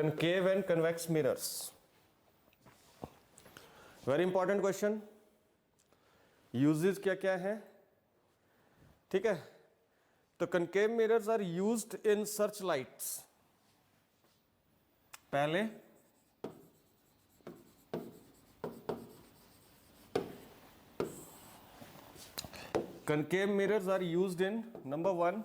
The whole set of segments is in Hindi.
Concave and convex mirrors, very important question. Uses क्या क्या है, ठीक है। तो concave mirrors are used in search lights. पहले concave mirrors are used in number 1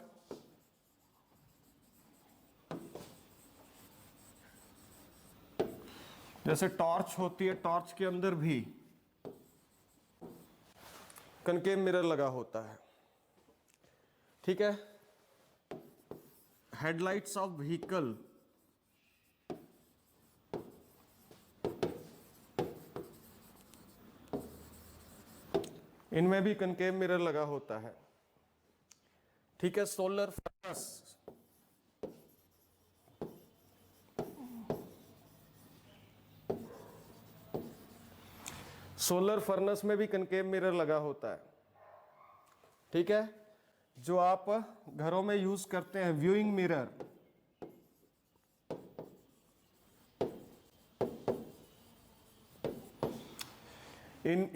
जैसे टॉर्च होती है, टॉर्च के अंदर भी कनकेव मिरर लगा होता है, ठीक है। हेडलाइट्स ऑफ व्हीकल, इनमें भी कनकेव मिरर लगा होता है, ठीक है। सोलर फर्नेस, सोलर फर्नेस में भी कनकेव मिरर लगा होता है, ठीक है। जो आप घरों में यूज करते हैं व्यूइंग मिरर,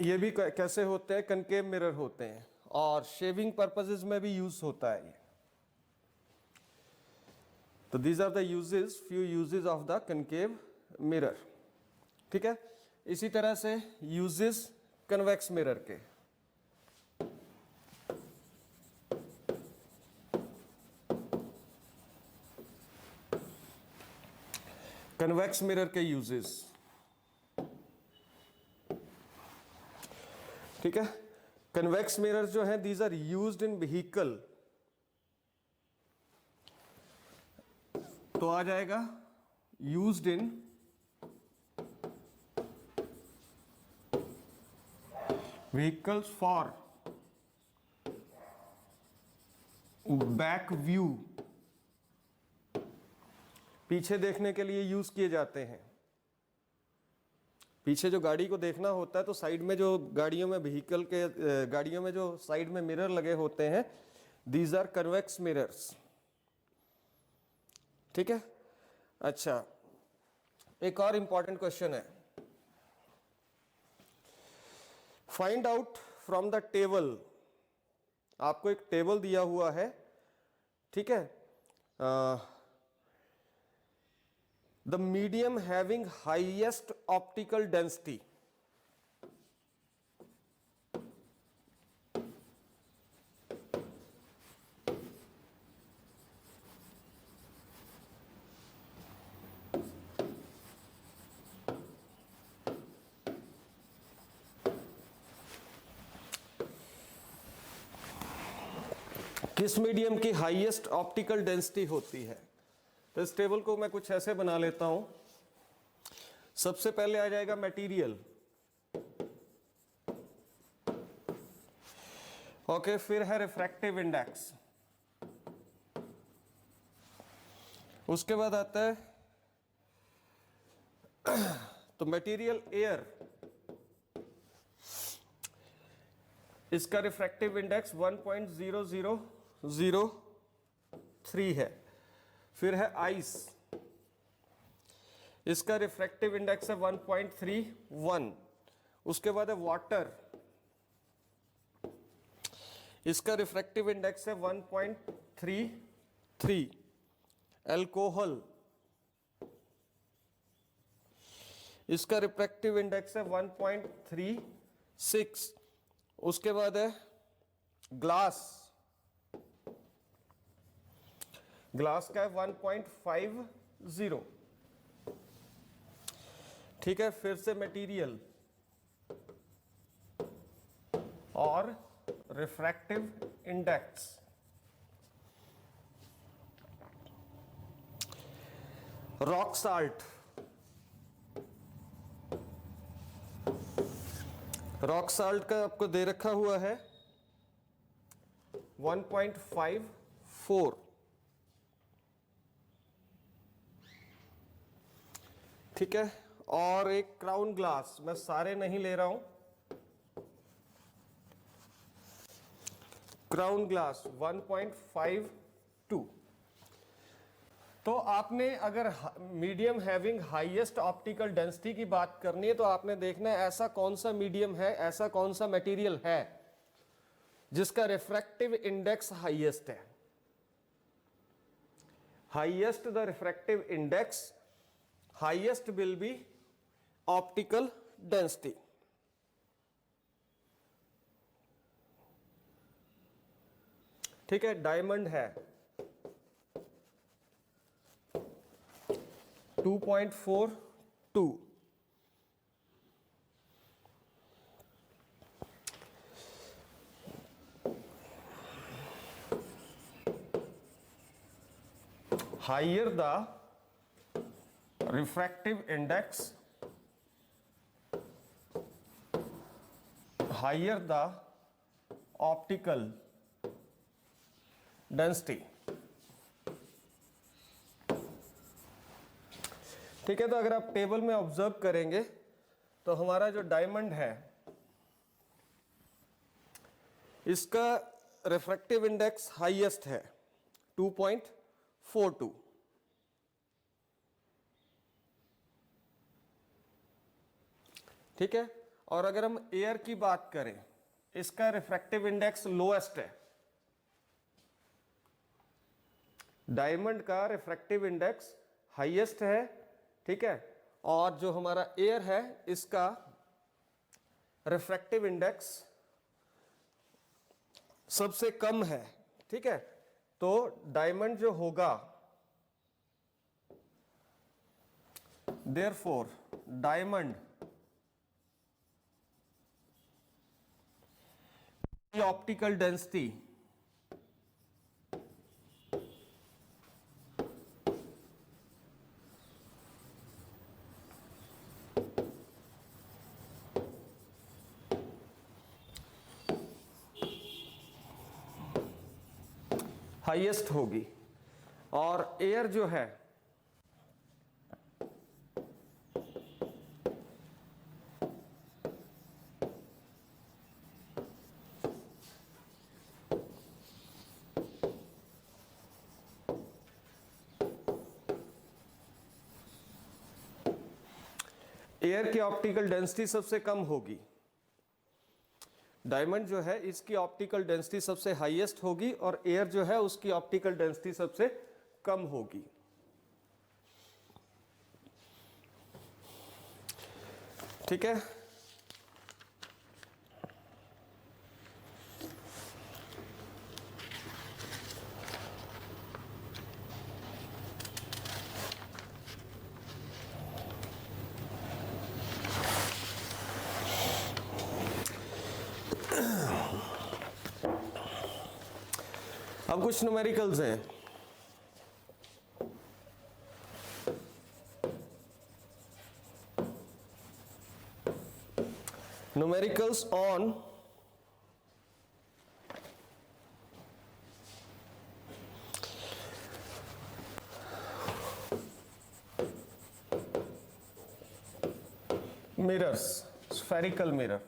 ये भी कैसे होते हैं, कनकेव मिरर होते हैं। और शेविंग पर्पसेस में भी यूज होता है ये। तो these are the uses, few uses of the concave mirror, ठीक है। इसी तरह से यूजेस कन्वेक्स मिरर के, कन्वेक्स मिरर के यूजेस, ठीक है। कन्वेक्स मिरर जो है these are used in vehicle, तो आ जाएगा used in vehicles for back view, पीछे देखने के लिए यूज किए जाते हैं। पीछे जो गाड़ी को देखना होता है तो साइड में जो गाड़ियों में व्हीकल के गाड़ियों में जो साइड में मिरर लगे होते हैं, दीज आर कन्वेक्स मिरर्स, ठीक है। अच्छा, एक और इंपॉर्टेंट क्वेश्चन है, find out from the table. आपको एक टेबल दिया हुआ है, ठीक है। The medium having highest optical density, किस मीडियम की हाईएस्ट ऑप्टिकल डेंसिटी होती है। तो इस टेबल को मैं कुछ ऐसे बना लेता हूं। सबसे पहले आ जाएगा मटेरियल, ओके। फिर है रिफ्रैक्टिव इंडेक्स, उसके बाद आता है तो मटेरियल एयर, इसका रिफ्रैक्टिव इंडेक्स 1.0003 है। फिर है आइस, इसका रिफ्रैक्टिव इंडेक्स है 1.31। उसके बाद है वाटर, इसका रिफ्रैक्टिव इंडेक्स है 1.33। अल्कोहल, इसका रिफ्रैक्टिव इंडेक्स है 1.36। उसके बाद है ग्लास, ग्लास का है 1.50, ठीक है। फिर से मटेरियल और refractive index. Rock salt, rock salt का आपको दे रखा हुआ है 1.54, ठीक है। और एक क्राउन ग्लास, मैं सारे नहीं ले रहा हूं, क्राउन ग्लास 1.52। तो आपने अगर medium having highest optical density की बात करनी है तो आपने देखना है ऐसा कौन सा मीडियम है, ऐसा कौन सा मटेरियल है जिसका रिफ्रैक्टिव इंडेक्स हाईएस्ट है. Highest the refractive index, highest will be optical density. ठीक है, डायमंड है 2.42. Higher the refractive index, higher the optical density. ठीक है, तो अगर आप टेबल में ऑब्जर्व करेंगे तो हमारा जो डायमंड है इसका रिफ्रैक्टिव इंडेक्स हाईएस्ट है 2.42. ठीक है, और अगर हम एयर की बात करें इसका रिफ्रैक्टिव इंडेक्स लोएस्ट है. डायमंड का रिफ्रैक्टिव इंडेक्स हाईएस्ट है. ठीक है, और जो हमारा एयर है इसका रिफ्रैक्टिव इंडेक्स सबसे कम है. ठीक है, तो डायमंड जो होगा, देयरफॉर डायमंड की ऑप्टिकल डेंसिटी हाईएस्ट होगी, और एयर जो है एयर की ऑप्टिकल डेंसिटी सबसे कम होगी. डायमंड जो है इसकी ऑप्टिकल डेंसिटी सबसे हाईएस्ट होगी और एयर जो है उसकी ऑप्टिकल डेंसिटी सबसे कम होगी. ठीक है, अब कुछ न्यूमेरिकल्स हैं. Numericals on mirrors, spherical mirror.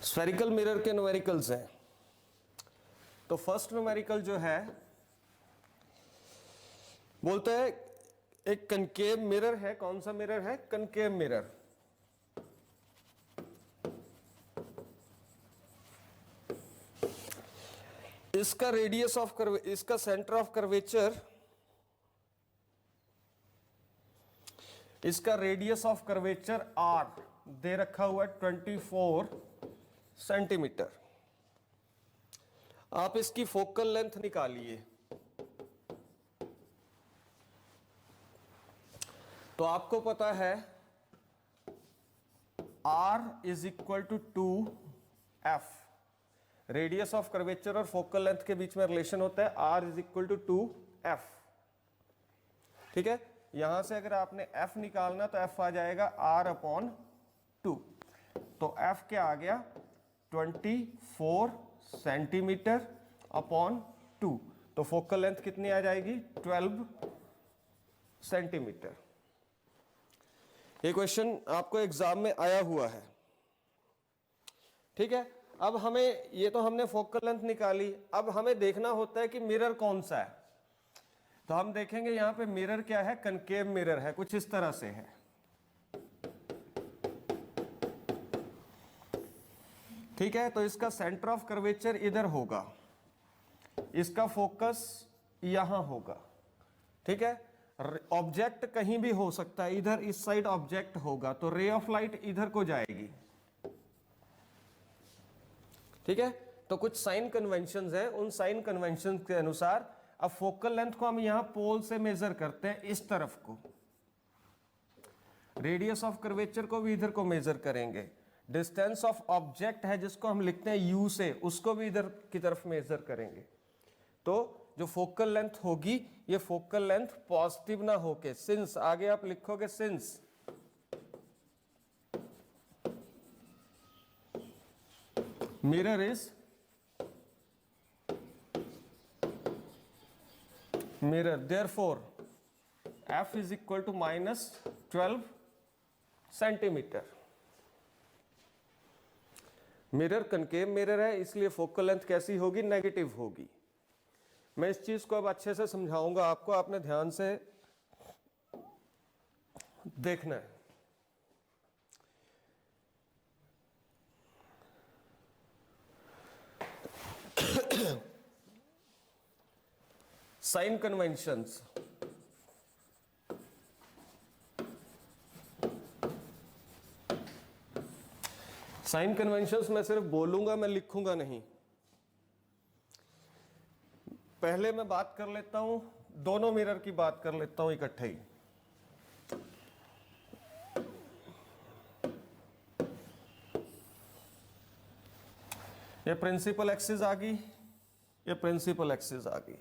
Spherical mirror के न्यूमेरिकल्स हैं. तो फर्स्ट न्यूमेरिकल जो है बोलता है एक कनकेव मिरर है. कौन सा मिरर है? Concave mirror. इसका रेडियस ऑफ इसका सेंटर ऑफ कर्वेचर, इसका रेडियस ऑफ कर्वेचर आर दे रखा हुआ है 24 सेंटीमीटर. आप इसकी फोकल लेंथ निकालिए तो आपको पता है R is equal to 2F. Radius of curvature और फोकल लेंथ के बीच में रिलेशन होता है R is equal to 2F. ठीक है, यहां से अगर आपने F निकालना तो F आ जाएगा R अपॉन 2. तो F क्या आ गया? 24 सेंटीमीटर अपॉन 2. तो फोकल लेंथ कितनी आ जाएगी? 12 सेंटीमीटर. ये क्वेश्चन आपको एग्जाम में आया हुआ है. ठीक है, अब हमें ये तो हमने फोकल लेंथ निकाली, अब हमें देखना होता है कि मिरर कौन सा है। तो हम देखेंगे यहां पे मिरर क्या है, कनकेव मिरर है, कुछ इस तरह से है। ठीक है, तो इसका सेंटर ऑफ कर्वेचर इधर होगा, इसका फोकस यहां होगा। ठीक है, ऑब्जेक्ट कहीं भी हो सकता है, इधर इस साइड ऑब्जेक्ट होगा तो रे ऑफ लाइट इधर को जाएगी। ठीक है, तो कुछ साइन कन्वेंशंस हैं, उन साइन कन्वेंशन के अनुसार अब फोकल लेंथ को हम यहां पोल से मेजर करते हैं, इस तरफ को। रेडियस ऑफ कर्वेचर को भी इधर को मेजर करेंगे। डिस्टेंस ऑफ ऑब्जेक्ट है जिसको हम लिखते हैं यू से, उसको भी इधर की तरफ मेजर करेंगे। तो जो फोकल लेंथ होगी, ये फोकल लेंथ पॉजिटिव ना होके, सिंस आगे आप लिखोगे since mirror is mirror, therefore f is equal to -12 centimetre. Mirror concave mirror है, इसलिए फोकल लेंथ कैसी होगी, नेगेटिव होगी। मैं इस चीज को अब अच्छे से समझाऊंगा आपको, आपने ध्यान से देखना है। साइन कन्वेंशंस, साइन कन्वेंशंस मैं सिर्फ बोलूंगा, मैं लिखूंगा नहीं। पहले मैं बात कर लेता हूं, दोनों मिरर की बात कर लेता हूं इकट्ठे ही। ये प्रिंसिपल एक्सिस आ गई, ये प्रिंसिपल एक्सिस आ गई।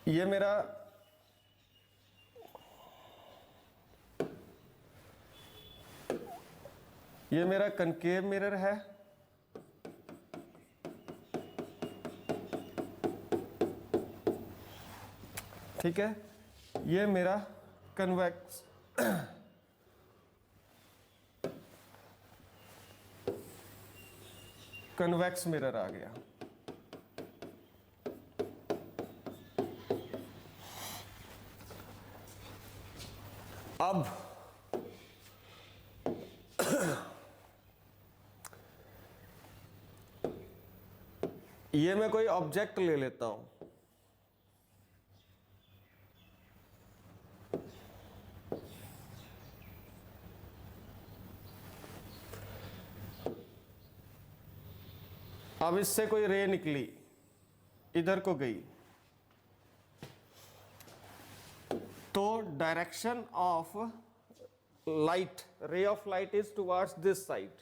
ये मेरा कनकेव मिरर है, ठीक है। ये मेरा कन्वेक्स कन्वेक्स मिरर आ गया। अब ये मैं कोई ऑब्जेक्ट ले लेता हूं, अब इससे कोई रे निकली, इधर को गई, तो direction of light, ray of light is towards this side.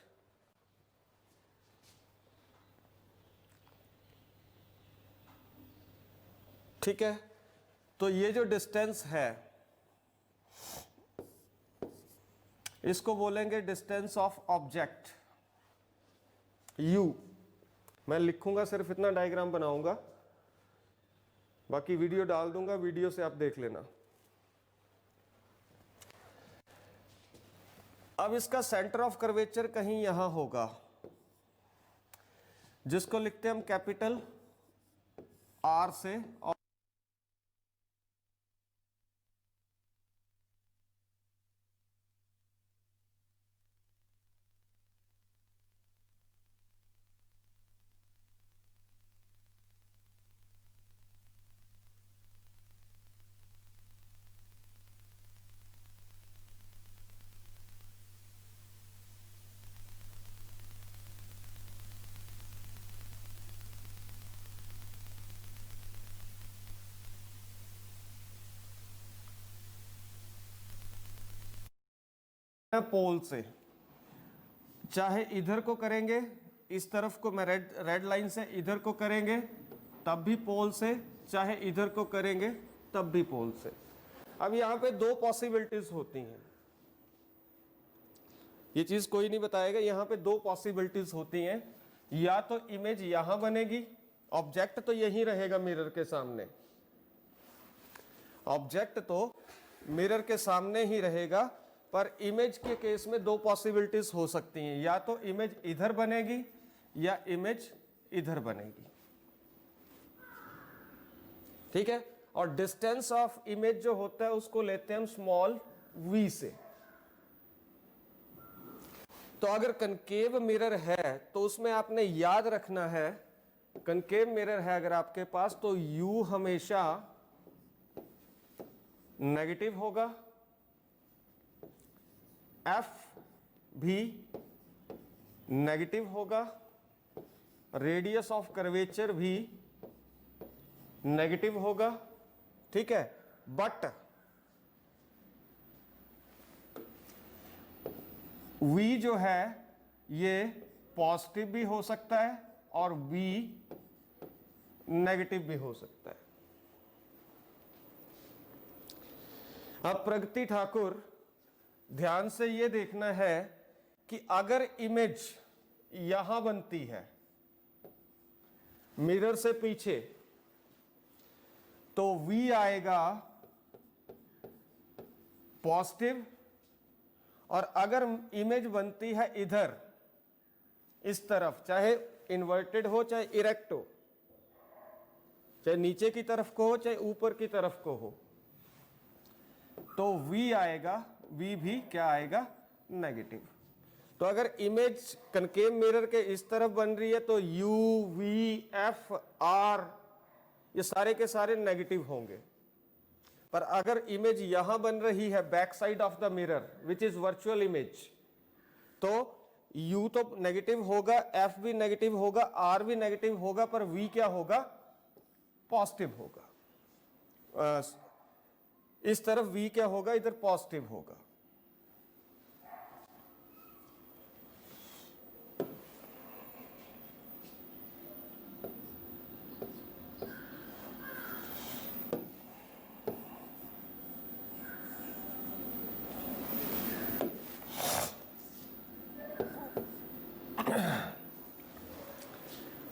ठीक है, तो ये जो डिस्टेंस है इसको बोलेंगे डिस्टेंस ऑफ ऑब्जेक्ट u। मैं लिखूंगा, सिर्फ इतना डायग्राम बनाऊंगा, बाकी वीडियो डाल दूंगा, वीडियो से आप देख लेना। अब इसका सेंटर ऑफ कर्वेचर कहीं यहां होगा, जिसको लिखते हैं हम कैपिटल R से, और पोल से, चाहे इधर को करेंगे, इस तरफ को मैं रेड लाइन से इधर को करेंगे तब भी पोल से, चाहे इधर को करेंगे तब भी पोल से। अब यहां पे दो पॉसिबिलिटीज होती हैं, ये चीज कोई नहीं बताएगा। यहां पे दो पॉसिबिलिटीज होती हैं, या तो इमेज यहां बनेगी, ऑब्जेक्ट तो यहीं रहेगा मिरर के सामने, ऑब्जेक्ट तो मिरर के सामने ही रहेगा, पर इमेज के केस में दो पॉसिबिलिटीज हो सकती हैं, या तो इमेज इधर बनेगी या इमेज इधर बनेगी। ठीक है, और डिस्टेंस ऑफ इमेज जो होता है उसको लेते हैं हम स्मॉल v से। तो अगर कनकेव मिरर है तो उसमें आपने याद रखना है, कनकेव मिरर है अगर आपके पास तो u हमेशा नेगेटिव होगा, f भी नेगेटिव होगा, रेडियस ऑफ कर्वेचर भी नेगेटिव होगा। ठीक है, बट v जो है ये पॉजिटिव भी हो सकता है और v नेगेटिव भी हो सकता है। अब प्रगति ठाकुर ध्यान से ये देखना है कि अगर इमेज यहां बनती है मिरर से पीछे तो v आएगा पॉजिटिव, और अगर इमेज बनती है इधर इस तरफ, चाहे इन्वर्टेड हो चाहे इरेक्ट हो, चाहे नीचे की तरफ को हो चाहे ऊपर की तरफ को हो, तो v आएगा, v भी क्या आएगा, नेगेटिव। तो अगर इमेज कनकेव मिरर के इस तरफ बन रही है तो u, v, f, r ये सारे के सारे नेगेटिव होंगे। पर अगर इमेज यहां बन रही है back side of the mirror which is virtual image, तो u तो नेगेटिव होगा, f भी नेगेटिव होगा, r भी नेगेटिव होगा, पर v क्या होगा, पॉजिटिव होगा। इस तरफ v क्या होगा, इधर पॉजिटिव होगा।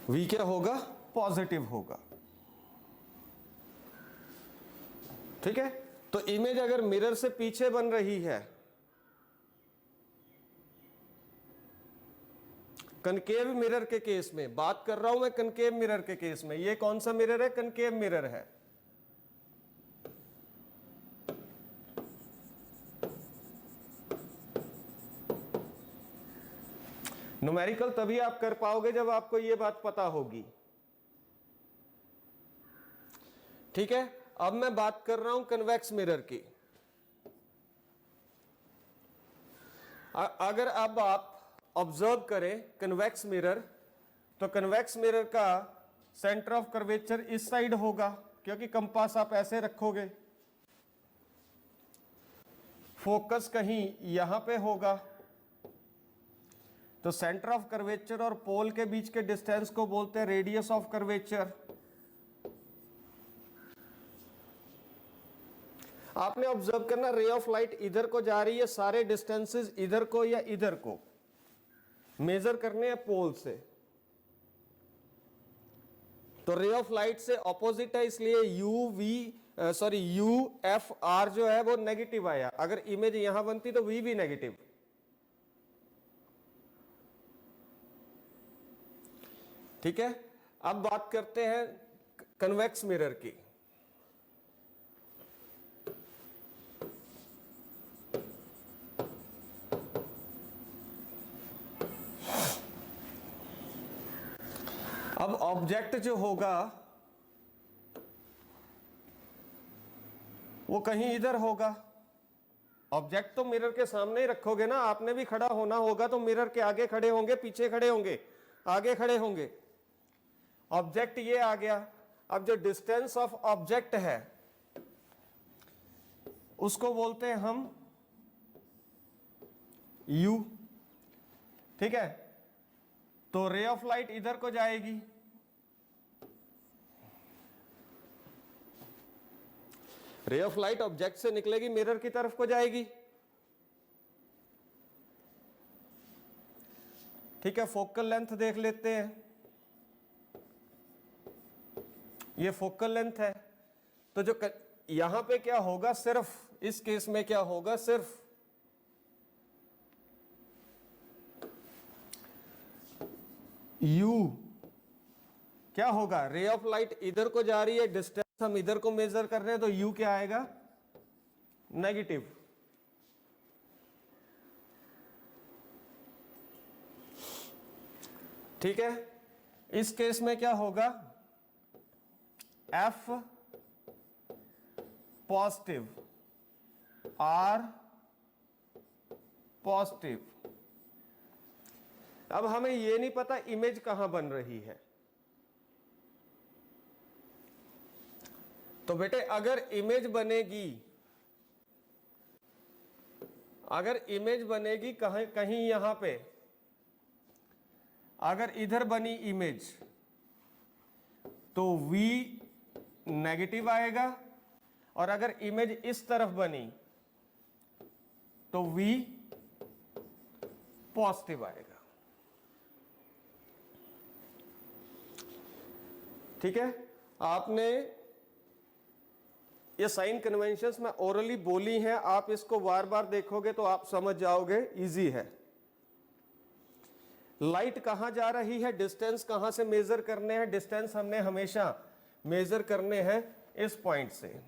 v क्या होगा, पॉजिटिव होगा। ठीक है, तो इमेज अगर मिरर से पीछे बन रही है, कनकेव मिरर के केस में बात कर रहा हूं मैं, कनकेव मिरर के केस में, ये कौन सा मिरर है, कनकेव मिरर है। न्यूमेरिकल तभी आप कर पाओगे जब आपको ये बात पता होगी। ठीक है, अब मैं बात कर रहा हूं कन्वेक्स मिरर की। अगर अब आप ऑब्जर्व करें कन्वेक्स मिरर, तो कन्वेक्स मिरर का सेंटर ऑफ कर्वेचर इस साइड होगा, क्योंकि कंपास आप ऐसे रखोगे, फोकस कहीं यहां पे होगा, तो सेंटर ऑफ कर्वेचर और पोल के बीच के डिस्टेंस को बोलते हैं रेडियस ऑफ कर्वेचर। आपने ऑब्जर्व करना, रे ऑफ लाइट इधर को जा रही है, सारे डिस्टेंसेस इधर को या इधर को मेजर करने हैं पोल से, तो रे ऑफ लाइट से ऑपोजिट है, इसलिए यू एफ आर जो है वो नेगेटिव आया। अगर इमेज यहां बनती तो v भी नेगेटिव। ठीक है, अब बात करते हैं कन्वेक्स मिरर की। अब ऑब्जेक्ट जो होगा वो कहीं इधर होगा। ऑब्जेक्ट तो मिरर के सामने ही रखोगे ना, आपने भी खड़ा होना होगा तो मिरर के आगे खड़े होंगे, पीछे खड़े होंगे, आगे खड़े होंगे। ऑब्जेक्ट ये आ गया। अब जो डिस्टेंस ऑफ ऑब्जेक्ट है उसको बोलते हैं हम u। ठीक है, तो रे ऑफ लाइट इधर को जाएगी, रे ऑफ लाइट ऑब्जेक्ट से निकलेगी, मिरर की तरफ को जाएगी। ठीक है, फोकल लेंथ देख लेते हैं। ये फोकल लेंथ है, तो जो यहां पे क्या होगा, सिर्फ इस केस में क्या होगा, सिर्फ u क्या होगा, रे ऑफ लाइट इधर को जा रही है, डिस्टेंस हम इधर को मेजर कर रहे हैं, तो u क्या आएगा, नेगेटिव। ठीक है, इस केस में क्या होगा, f पॉजिटिव, r पॉजिटिव। अब हमें यह नहीं पता इमेज कहां बन रही है, तो बेटे अगर इमेज बनेगी कहीं कहीं यहां पे, अगर इधर बनी इमेज तो v नेगेटिव आएगा, और अगर इमेज इस तरफ बनी तो v पॉजिटिव आएगा। ठीक है, आपने ये साइन कन्वेंशंस में ओरली बोली हैं, आप इसको बार बार देखोगे तो आप समझ जाओगे, इजी है। लाइट कहां जा रही है, डिस्टेंस कहां से मेजर करने हैं, डिस्टेंस हमने हमेशा मेजर करने हैं इस पॉइंट से,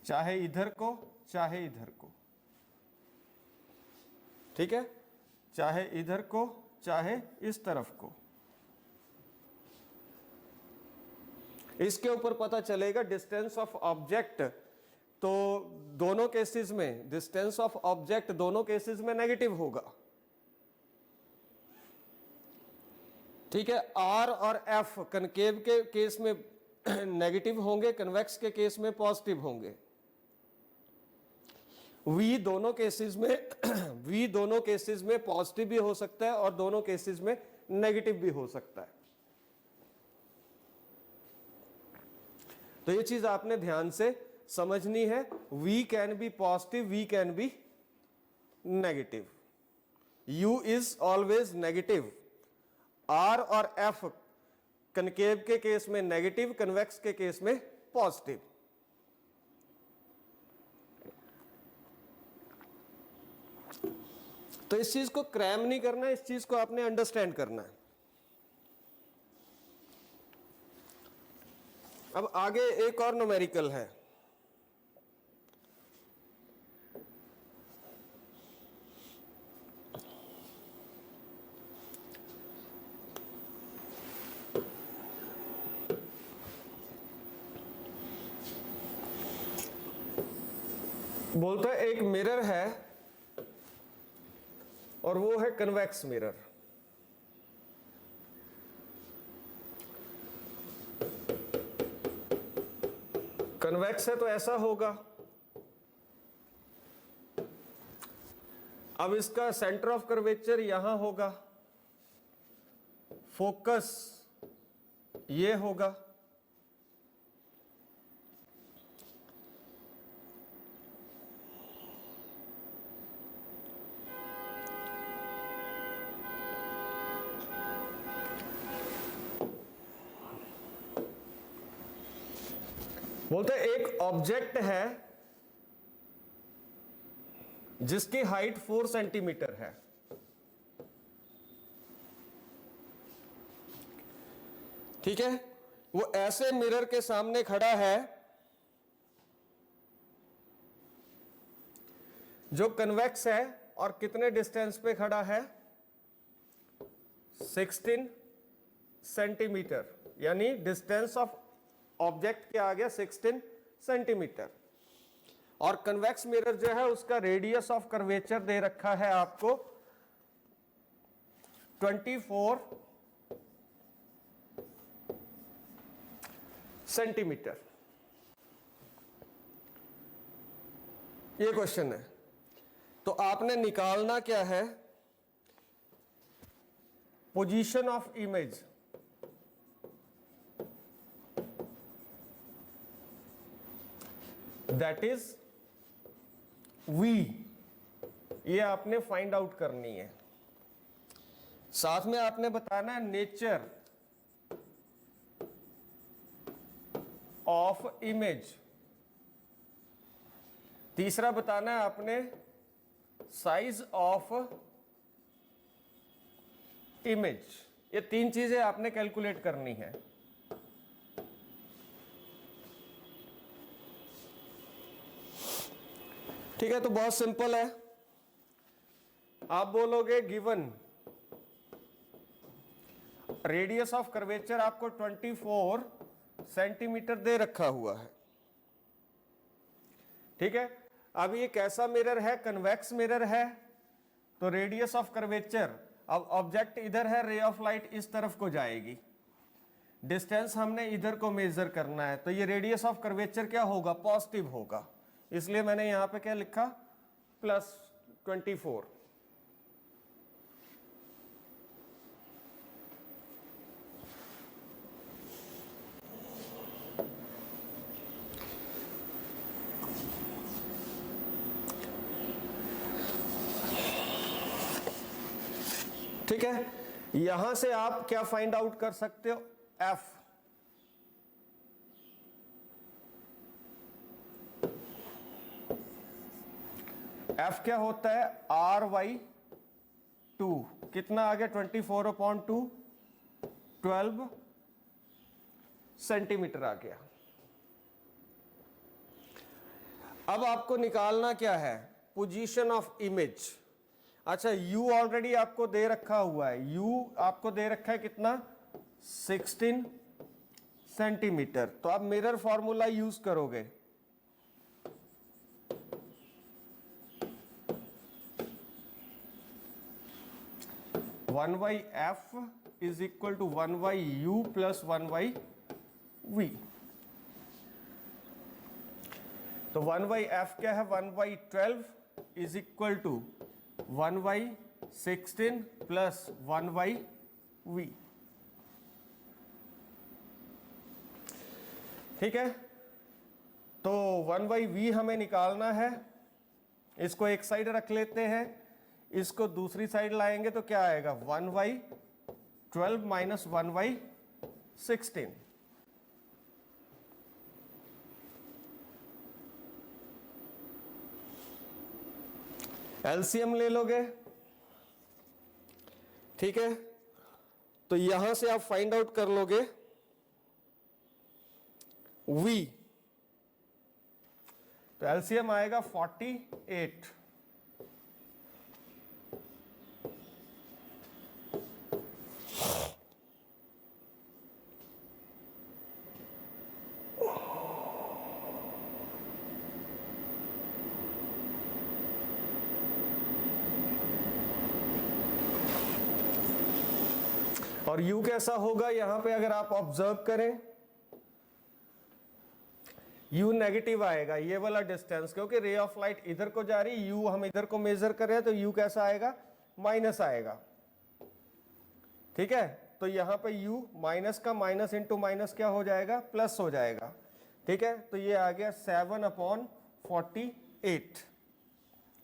चाहे इधर को चाहे इधर को। ठीक है, चाहे इधर को चाहे इस तरफ को, इसके ऊपर पता चलेगा डिस्टेंस ऑफ ऑब्जेक्ट। तो दोनों केसेस में डिस्टेंस ऑफ ऑब्जेक्ट दोनों केसेस में नेगेटिव होगा। ठीक है, आर और एफ कनकेव के केस में नेगेटिव होंगे, कन्वेक्स के केस में पॉजिटिव होंगे। वी दोनों केसेस में पॉजिटिव भी हो सकता है और दोनों केसेस में नेगेटिव भी हो सकता है। तो ये चीज आपने ध्यान से समझनी है। V can be positive, V can be negative, U is always negative. R और F कनकेव के केस में नेगेटिव, कन्वेक्स के केस में पॉजिटिव। तो इस चीज को क्रैम नहीं करना है, इस चीज को आपने अंडरस्टैंड करना है। अब आगे एक और न्यूमेरिकल है, बोलता है एक मिरर है और वो है कन्वेक्स मिरर। कन्वेक्स है तो ऐसा होगा। अब इसका सेंटर ऑफ कर्वेचर यहां होगा, फोकस ये होगा। बोलते एक ऑब्जेक्ट है जिसकी हाइट 4 सेंटीमीटर है। ठीक है, वो ऐसे मिरर के सामने खड़ा है जो कन्वेक्स है और कितने डिस्टेंस पे खड़ा है, 16 सेंटीमीटर, यानी डिस्टेंस ऑफ ऑब्जेक्ट क्या आ गया, 16 सेंटीमीटर। और कन्वेक्स मिरर जो है उसका रेडियस ऑफ कर्वेचर दे रखा है आपको 24 सेंटीमीटर। ये क्वेश्चन है, तो आपने निकालना क्या है, position of image. That is V, ये आपने फाइंड आउट करनी है। साथ में आपने बताना है नेचर ऑफ इमेज। तीसरा बताना है आपने साइज ऑफ इमेज, ये तीन चीजें आपने कैलकुलेट करनी है। ठीक है, तो बहुत सिंपल है। आप बोलोगे गिवन रेडियस ऑफ कर्वेचर आपको 24 सेंटीमीटर दे रखा हुआ है। ठीक है, अब ये कैसा मिरर है? कन्वेक्स मिरर है। तो रेडियस ऑफ कर्वेचर, अब ऑब्जेक्ट इधर है, रे ऑफ लाइट इस तरफ को जाएगी, डिस्टेंस हमने इधर को मेजर करना है, तो ये रेडियस ऑफ कर्वेचर क्या होगा? पॉजिटिव होगा। इसलिए मैंने यहां पे क्या लिखा? +24। ठीक है, यहां से आप क्या फाइंड आउट कर सकते हो? एफ। एफ क्या होता है? RY2। कितना आ गया? 24/2, 12 सेंटीमीटर आ गया। अब आपको निकालना क्या है? Position of image. अच्छा, U ऑलरेडी आपको दे रखा हुआ है। U आपको दे रखा है कितना? 16 सेंटीमीटर। तो आप मिरर फॉर्मूला यूज करोगे। One by F is equal to 1/u + 1/v। तो 1/f क्या है? 1/12 इज इक्वल टू 1/16 + 1/v। ठीक है, तो 1/v हमें निकालना है। इसको एक साइड रख लेते हैं, इसको दूसरी साइड लाएंगे तो क्या आएगा? 1/12 - 1/16। एलसीएम ले लोगे। ठीक है, तो यहां से आप फाइंड आउट कर लोगे V। तो एलसीएम आएगा 48। और U कैसा होगा? यहां पे अगर आप ऑब्जर्व करें, U नेगेटिव आएगा, ये वाला डिस्टेंस, क्योंकि रे ऑफ लाइट इधर को जा रही, U हम इधर को मेजर कर रहे हैं, तो U कैसा आएगा? माइनस आएगा। ठीक है, तो यहां पे U माइनस का माइनस इंटू माइनस क्या हो जाएगा? प्लस हो जाएगा। ठीक है, तो ये आ गया 7/48।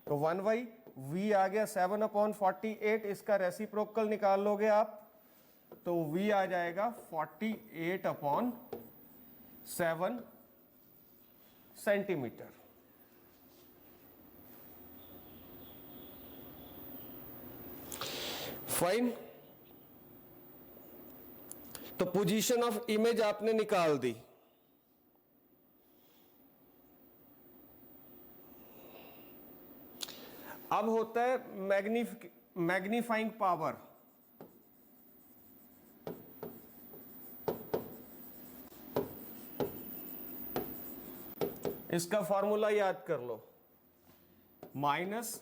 तो 1/v आ गया 7/48। इसका रेसिप्रोकल निकाल लोगे आप, तो v आ जाएगा 48/7 सेंटीमीटर। फाइन। तो पोजीशन ऑफ इमेज आपने निकाल दी। अब होता है मैग्नीफाइंग पावर। इसका फॉर्मूला याद कर लो, minus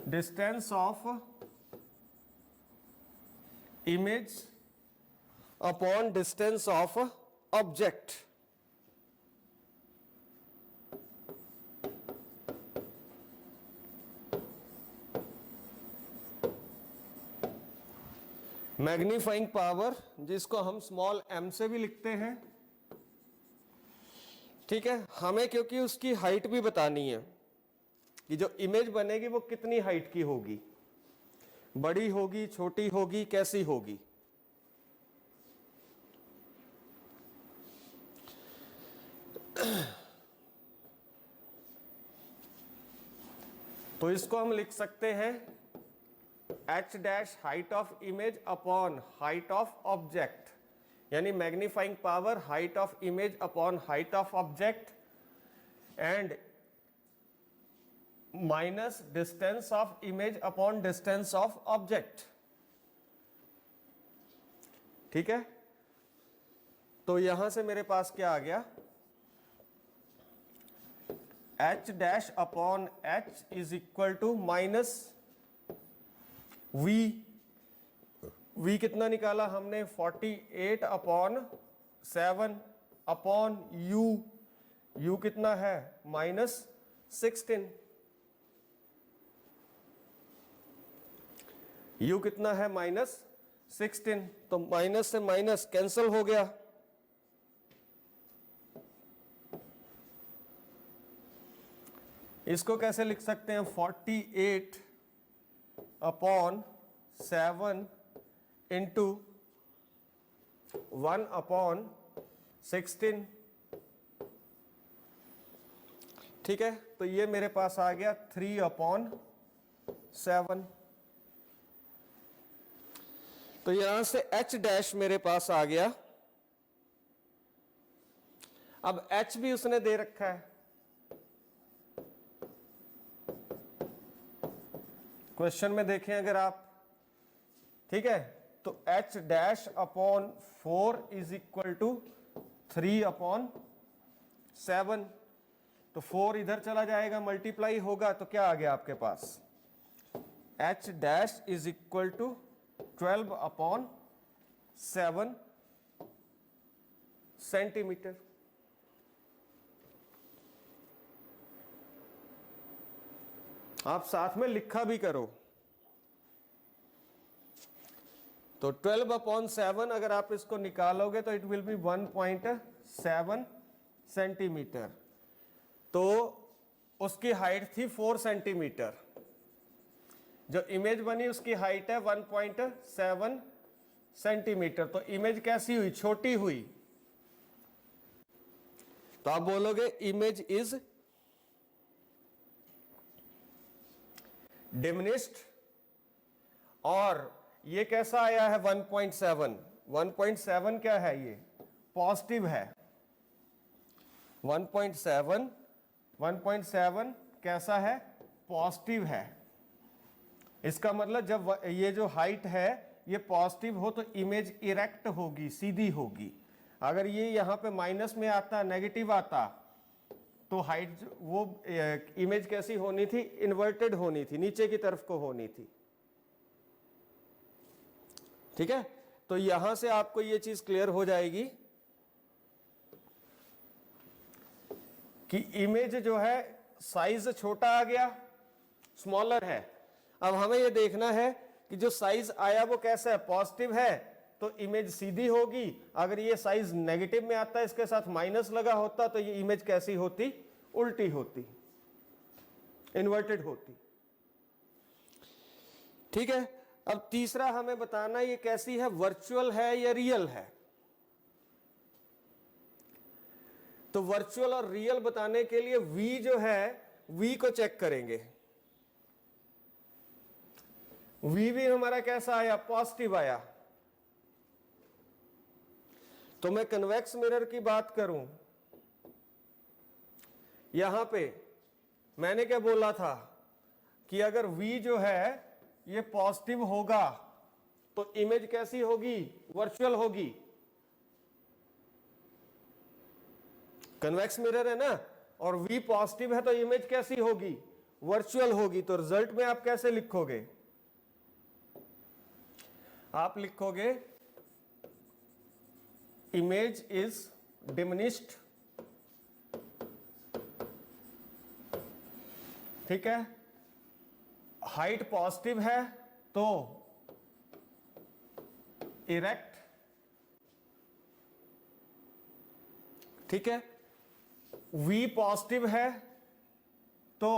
distance of image upon distance of object. Magnifying power, जिसको हम स्मॉल m से भी लिखते हैं। ठीक है, हमें क्योंकि उसकी हाइट भी बतानी है कि जो इमेज बनेगी वो कितनी हाइट की होगी, बड़ी होगी, छोटी होगी, कैसी होगी। तो इसको हम लिख सकते हैं H dash height of image upon height of object, यानी magnifying power height of image upon height of object and minus distance of image upon distance of object. ठीक है, तो यहां से मेरे पास क्या आ गया, H dash upon H is equal to minus V. V कितना निकाला हमने, 48 अपॉन 7 अपॉन यू। यू कितना है, -16। यू कितना है, -16। तो माइनस से माइनस कैंसिल हो गया। इसको कैसे लिख सकते हैं, 48 अपॉन 7 इंटू 1 अपॉन 16। ठीक है, तो ये मेरे पास आ गया 3 अपॉन 7। तो यहां से h डैश मेरे पास आ गया। अब h भी उसने दे रखा है, क्वेश्चन में देखें अगर आप। ठीक है, तो h dash upon 4 is equal to 3 upon 7। तो 4 इधर चला जाएगा, मल्टीप्लाई होगा, तो क्या आ गया आपके पास, h dash is equal to 12 upon 7 centimetre. आप साथ में लिखा भी करो। तो 12 अपॉन 7 अगर आप इसको निकालोगे तो इट विल बी 1.7 सेंटीमीटर। तो उसकी हाइट थी 4 सेंटीमीटर। जो इमेज बनी उसकी हाइट है 1.7 सेंटीमीटर। तो इमेज कैसी हुई, छोटी हुई। तो आप बोलोगे इमेज इज डिमिनिश्ड। और ये कैसा आया है 1.7। 1.7 क्या है, ये पॉजिटिव है। 1.7 कैसा है, पॉजिटिव है। इसका मतलब जब ये जो हाइट है ये पॉजिटिव हो तो इमेज इरेक्ट होगी, सीधी होगी। अगर ये यहां पे माइनस में आता, नेगेटिव आता, तो हाइट वो इमेज कैसी होनी थी, इन्वर्टेड होनी थी, नीचे की तरफ को होनी थी। ठीक है, तो यहां से आपको ये चीज क्लियर हो जाएगी कि इमेज जो है साइज छोटा आ गया, स्मॉलर है। अब हमें ये देखना है कि जो साइज आया वो कैसा है, पॉजिटिव है तो इमेज सीधी होगी। अगर ये साइज नेगेटिव में आता है, इसके साथ माइनस लगा होता, तो ये इमेज कैसी होती, उल्टी होती, इन्वर्टेड होती। ठीक है, अब तीसरा हमें बताना ये कैसी है, वर्चुअल है या रियल है। तो वर्चुअल और रियल बताने के लिए v जो है, v को चेक करेंगे। v भी हमारा कैसा आया, पॉजिटिव आया। तो मैं कन्वेक्स मिरर की बात करूं, यहां पे मैंने क्या बोला था कि अगर v जो है ये पॉजिटिव होगा तो इमेज कैसी होगी, वर्चुअल होगी। कन्वेक्स मिरर है ना, और v पॉजिटिव है तो इमेज कैसी होगी, वर्चुअल होगी। तो रिजल्ट में आप कैसे लिखोगे, आप लिखोगे इमेज इज डिमिनिश्ड। ठीक है, हाइट पॉजिटिव है तो इरेक्ट। ठीक है, v पॉजिटिव है तो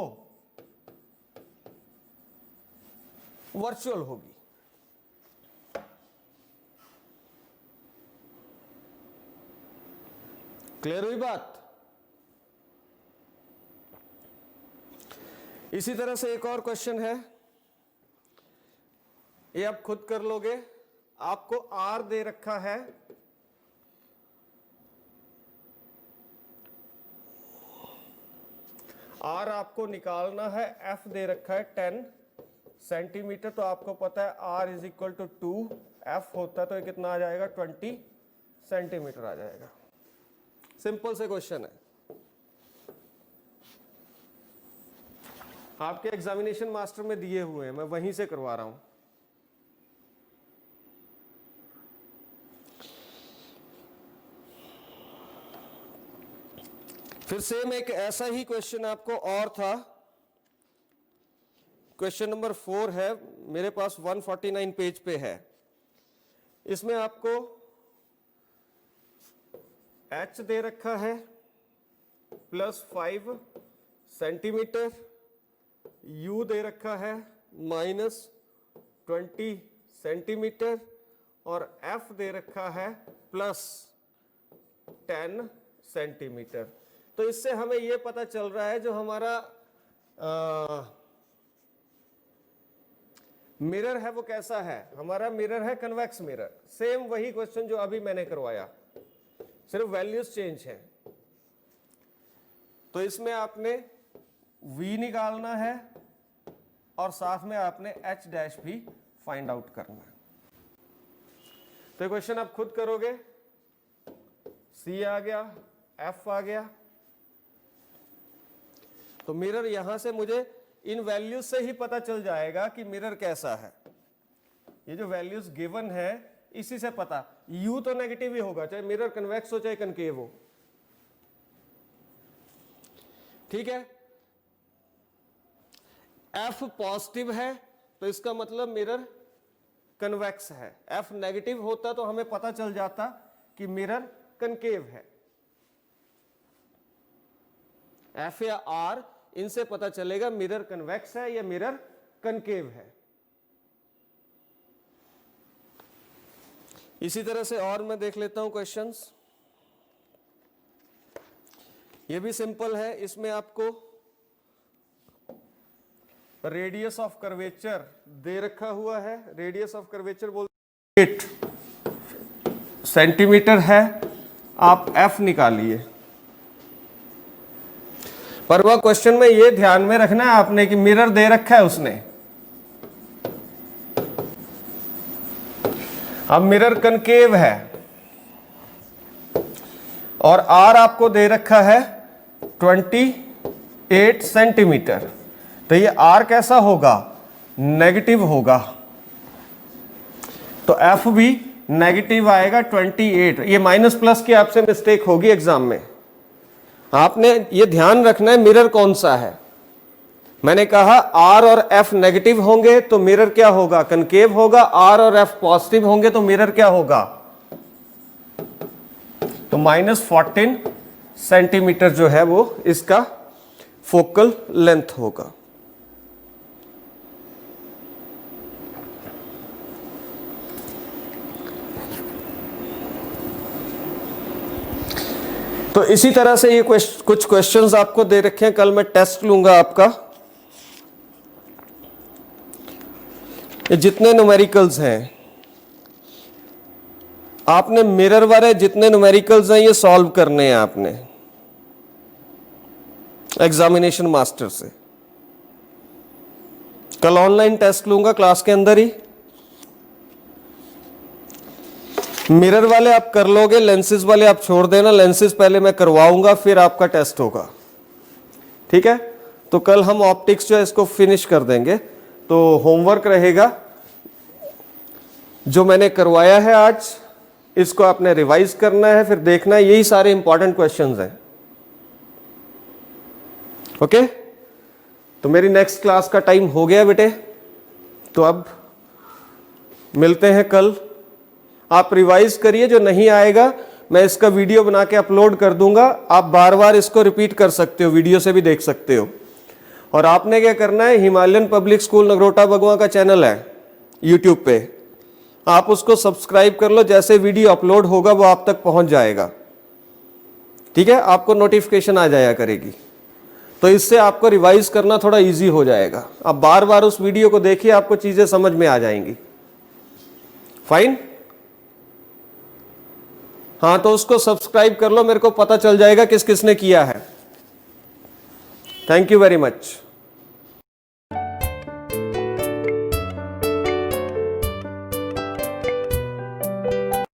वर्चुअल होगी। क्लियर हुई बात। इसी तरह से एक और क्वेश्चन है, ये आप खुद कर लोगे। आपको R दे रखा है, R आपको निकालना है, F दे रखा है 10 सेंटीमीटर। तो आपको पता है R is equal to 2, F होता है तो ये कितना आ जाएगा 20 सेंटीमीटर आ जाएगा। सिंपल से क्वेश्चन है, आपके एग्जामिनेशन मास्टर में दिए हुए हैं, मैं वहीं से करवा रहा हूं। फिर सेम एक ऐसा ही क्वेश्चन आपको और था, क्वेश्चन नंबर 4 है मेरे पास, 149 पेज पे है। इसमें आपको H दे रखा है +5 सेंटीमीटर, U दे रखा है -20 सेंटीमीटर और F दे रखा है +10 सेंटीमीटर। तो इससे हमें यह पता चल रहा है जो हमारा मिरर है वो कैसा है। हमारा मिरर है कन्वेक्स मिरर, सेम वही क्वेश्चन जो अभी मैंने करवाया, सिर्फ वैल्यूज चेंज है। तो इसमें आपने V निकालना है और साथ में आपने H डैश भी फाइंड आउट करना है। तो क्वेश्चन आप खुद करोगे, C आ गया, F आ गया। तो मिरर यहां से मुझे इन वैल्यूज से ही पता चल जाएगा कि मिरर कैसा है। ये जो वैल्यूज गिवन है इसी से पता, U तो नेगेटिव ही होगा, चाहे मिरर कन्वेक्स हो चाहे कनकेव हो, ठीक है। F पॉजिटिव है तो इसका मतलब मिरर कन्वेक्स है, F नेगेटिव होता तो हमें पता चल जाता कि मिरर कनकेव है। F या R इनसे पता चलेगा मिरर कन्वेक्स है या मिरर कनकेव है। इसी तरह से और मैं देख लेता हूं क्वेश्चंस। ये भी सिंपल है, इसमें आपको रेडियस ऑफ कर्वेचर दे रखा हुआ है। रेडियस ऑफ कर्वेचर बोलते 8 सेंटीमीटर है, आप F निकालिए। पर वह क्वेश्चन में ये ध्यान में रखना है आपने कि मिरर दे रखा है उसने। अब मिरर कनकेव है और R आपको दे रखा है 28 सेंटीमीटर। तो ये R कैसा होगा, नेगेटिव होगा, तो F भी नेगेटिव आएगा 28। ये माइनस प्लस की आपसे मिस्टेक होगी एग्जाम में, आपने ये ध्यान रखना है मिरर कौन सा है। मैंने कहा R और F नेगेटिव होंगे तो मिरर क्या होगा, कनकेव होगा। R और F पॉजिटिव होंगे तो मिरर क्या होगा, तो -14 सेंटीमीटर जो है वो इसका फोकल लेंथ होगा। तो इसी तरह से ये कुछ क्वेश्चंस आपको दे रखे हैं, कल मैं टेस्ट लूंगा आपका। ये जितने न्यूमेरिकल्स हैं, आपने मिरर वाले जितने न्यूमेरिकल्स हैं ये सॉल्व करने हैं आपने एग्जामिनेशन मास्टर से। कल ऑनलाइन टेस्ट लूंगा क्लास के अंदर ही। मिरर वाले आप कर लोगे, लेंसेज वाले आप छोड़ देना। लेंसेज पहले मैं करवाऊंगा फिर आपका टेस्ट होगा, ठीक है। तो कल हम ऑप्टिक्स जो है इसको फिनिश कर देंगे। तो होमवर्क रहेगा जो मैंने करवाया है आज, इसको आपने रिवाइज करना है, फिर देखना है, यही सारे इंपॉर्टेंट क्वेश्चंस हैं। ओके, तो मेरी नेक्स्ट क्लास का टाइम हो गया बेटे, तो अब मिलते हैं कल। आप रिवाइज करिए, जो नहीं आएगा मैं इसका वीडियो बना के अपलोड कर दूंगा, आप बार बार इसको रिपीट कर सकते हो, वीडियो से भी देख सकते हो। और आपने क्या करना है, हिमालयन पब्लिक स्कूल नगरोटा बगवा का चैनल है यूट्यूब पे, आप उसको सब्सक्राइब कर लो, जैसे वीडियो अपलोड होगा वो आप तक पहुंच जाएगा, ठीक है, आपको नोटिफिकेशन आ जाया करेगी। तो इससे आपको रिवाइज करना थोड़ा इजी हो जाएगा। आप बार बार उस वीडियो को देखिए, आपको चीजें समझ में आ जाएंगी। फाइन। हाँ तो उसको सब्सक्राइब कर लो, मेरे को पता चल जाएगा किस किसने किया है। Thank you very much.